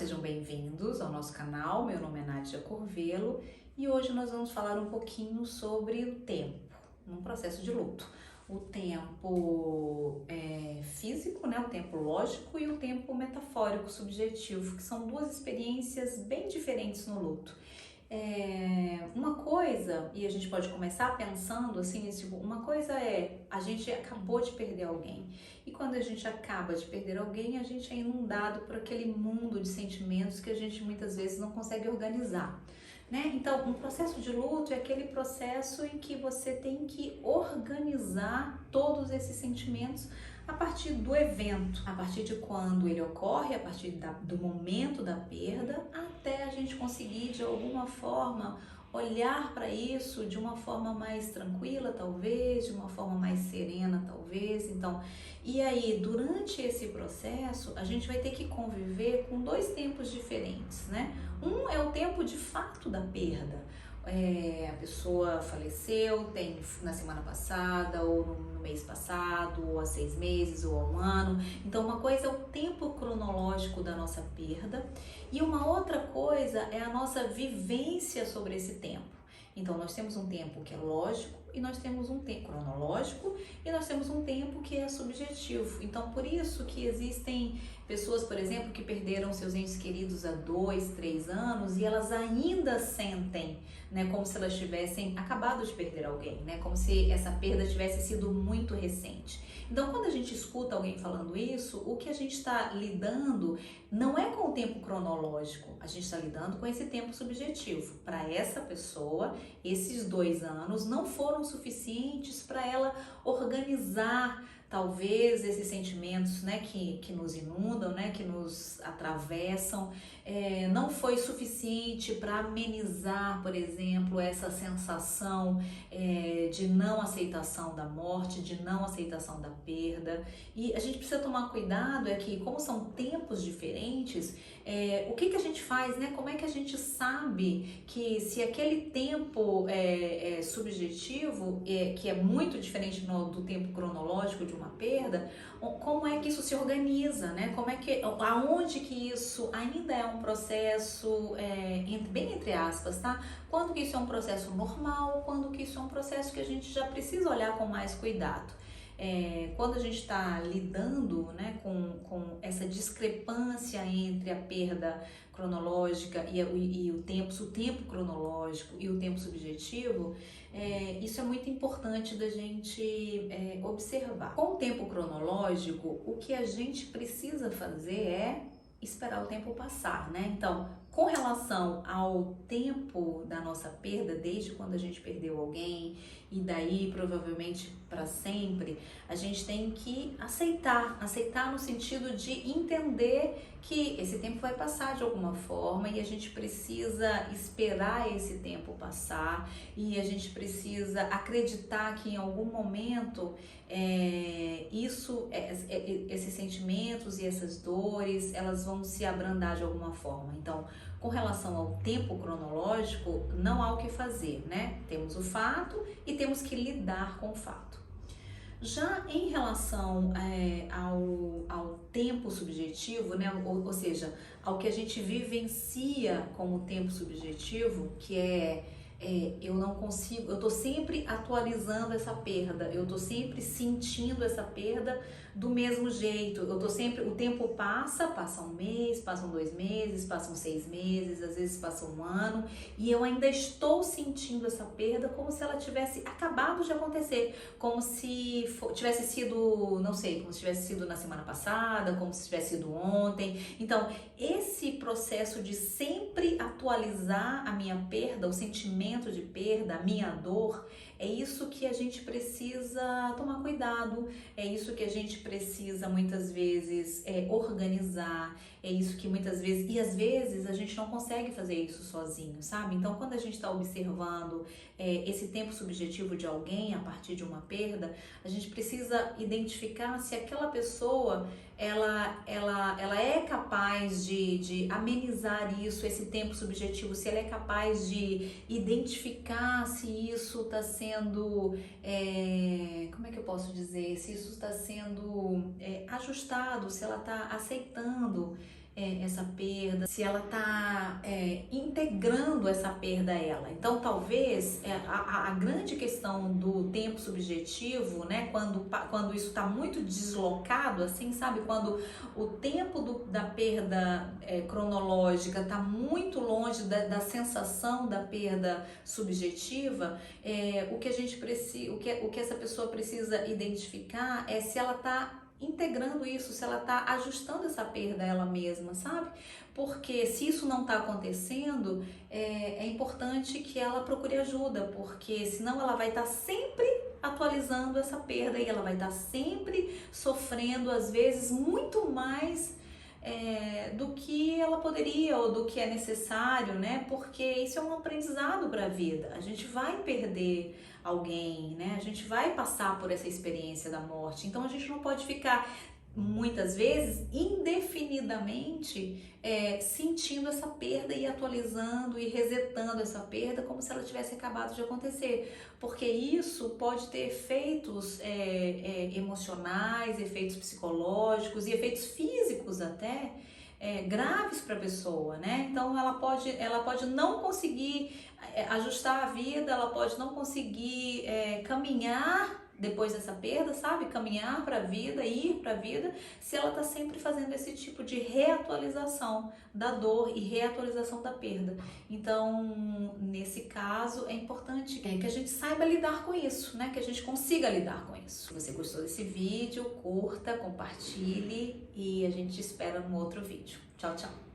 sejam bem-vindos ao nosso canal. Meu nome é Nádia Corvelo e hoje nós vamos falar um pouquinho sobre o tempo, num processo de luto. O tempo físico, né? O tempo lógico e o tempo metafórico, subjetivo, que são duas experiências bem diferentes no luto. Uma coisa, e a gente pode começar pensando assim, uma coisa é, a gente acabou de perder alguém, e quando a gente acaba de perder alguém, a gente é inundado por aquele mundo de sentimentos que a gente muitas vezes não consegue organizar, né? Então, um processo de luto é aquele processo em que você tem que organizar todos esses sentimentos a partir do evento, a partir de quando ele ocorre, a partir do momento da perda, até a gente conseguir de alguma forma olhar para isso de uma forma mais tranquila, talvez, de uma forma mais serena, talvez. Então, e aí, durante esse processo, a gente vai ter que conviver com dois tempos diferentes, né? Um é o tempo de fato da perda. A pessoa faleceu, tem na semana passada, ou no mês passado, ou há 6 meses, ou há um ano. Então, uma coisa é o tempo cronológico da nossa perda, e uma outra coisa é a nossa vivência sobre esse tempo. Então, nós temos um tempo que é lógico, e nós temos um tempo cronológico, e nós temos um tempo que é subjetivo. Então, por isso que existem pessoas, por exemplo, que perderam seus entes queridos há 2, 3 anos e elas ainda sentem, né, como se elas tivessem acabado de perder alguém, né, como se essa perda tivesse sido muito recente. Então, quando a gente escuta alguém falando isso, o que a gente está lidando não é com o tempo cronológico, a gente está lidando com esse tempo subjetivo. Para essa pessoa, esses 2 anos não foram suficientes para ela organizar talvez esses sentimentos, né, que nos inundam, né, que nos atravessam. Não foi suficiente para amenizar, por exemplo, essa sensação de não aceitação da morte, de não aceitação da perda. E a gente precisa tomar cuidado, que como são tempos diferentes, o que a gente faz, né? Como é que a gente sabe que se aquele tempo é subjetivo, que é muito diferente do tempo cronológico de uma perda, como é que isso se organiza, né? Aonde que isso ainda é um processo, bem entre aspas, tá? Quando que isso é um processo normal, quando que isso é um processo que a gente já precisa olhar com mais cuidado. Quando a gente está lidando, né, com essa discrepância entre a perda cronológica e o tempo cronológico e o tempo subjetivo, isso é muito importante da gente observar. Com o tempo cronológico, o que a gente precisa fazer é esperar o tempo passar, né? Então, com relação ao tempo da nossa perda, desde quando a gente perdeu alguém e daí provavelmente para sempre, a gente tem que aceitar no sentido de entender que esse tempo vai passar de alguma forma e a gente precisa esperar esse tempo passar e a gente precisa acreditar que em algum momento esses sentimentos e essas dores, elas vão se abrandar de alguma forma. Então, com relação ao tempo cronológico, não há o que fazer, né? Temos o fato e temos que lidar com o fato. Já em relação ao tempo subjetivo, né? Ou seja, ao que a gente vivencia como tempo subjetivo, que eu não consigo, eu tô sempre atualizando essa perda, eu tô sempre sentindo essa perda do mesmo jeito, o tempo passa um mês, passam 2 meses, passam 6 meses, às vezes passa um ano, e eu ainda estou sentindo essa perda como se ela tivesse acabado de acontecer, como se tivesse sido, não sei, como se tivesse sido na semana passada, como se tivesse sido ontem. Então, esse processo de sempre atualizar a minha perda, o sentimento de perda, a minha dor, é isso que a gente precisa tomar cuidado, é isso que a gente precisa muitas vezes organizar, é isso que muitas vezes, e às vezes a gente não consegue fazer isso sozinho, sabe? Então, quando a gente está observando esse tempo subjetivo de alguém a partir de uma perda, a gente precisa identificar se aquela pessoa ela é capaz de amenizar isso, esse tempo subjetivo, se ela é capaz de identificar se isso está sendo, como é que eu posso dizer, se isso está sendo ajustado, se ela está aceitando essa perda, se ela está integrando essa perda a ela. Então, talvez a grande questão do tempo subjetivo, né, quando isso está muito deslocado, assim, sabe, quando o tempo da perda cronológica está muito longe da sensação da perda subjetiva, o que a gente precisa, o que essa pessoa precisa identificar é se ela está integrando isso, se ela está ajustando essa perda a ela mesma, sabe? Porque se isso não está acontecendo, é importante que ela procure ajuda, porque senão ela vai estar sempre atualizando essa perda e ela vai estar sempre sofrendo, às vezes, muito mais do que ela poderia ou do que é necessário, né? Porque isso é um aprendizado para a vida. A gente vai perder alguém, né? A gente vai passar por essa experiência da morte. Então a gente não pode ficar muitas vezes indefinidamente sentindo essa perda e atualizando e resetando essa perda como se ela tivesse acabado de acontecer, porque isso pode ter efeitos emocionais, efeitos psicológicos e efeitos físicos até graves para a pessoa, né? Então ela pode não conseguir ajustar a vida, ela pode não conseguir caminhar depois dessa perda, sabe? Caminhar para a vida, ir para a vida, se ela está sempre fazendo esse tipo de reatualização da dor e reatualização da perda. Então, nesse caso, é importante que a gente saiba lidar com isso, né? Que a gente consiga lidar com isso. Se você gostou desse vídeo, curta, compartilhe e a gente te espera no outro vídeo. Tchau, tchau!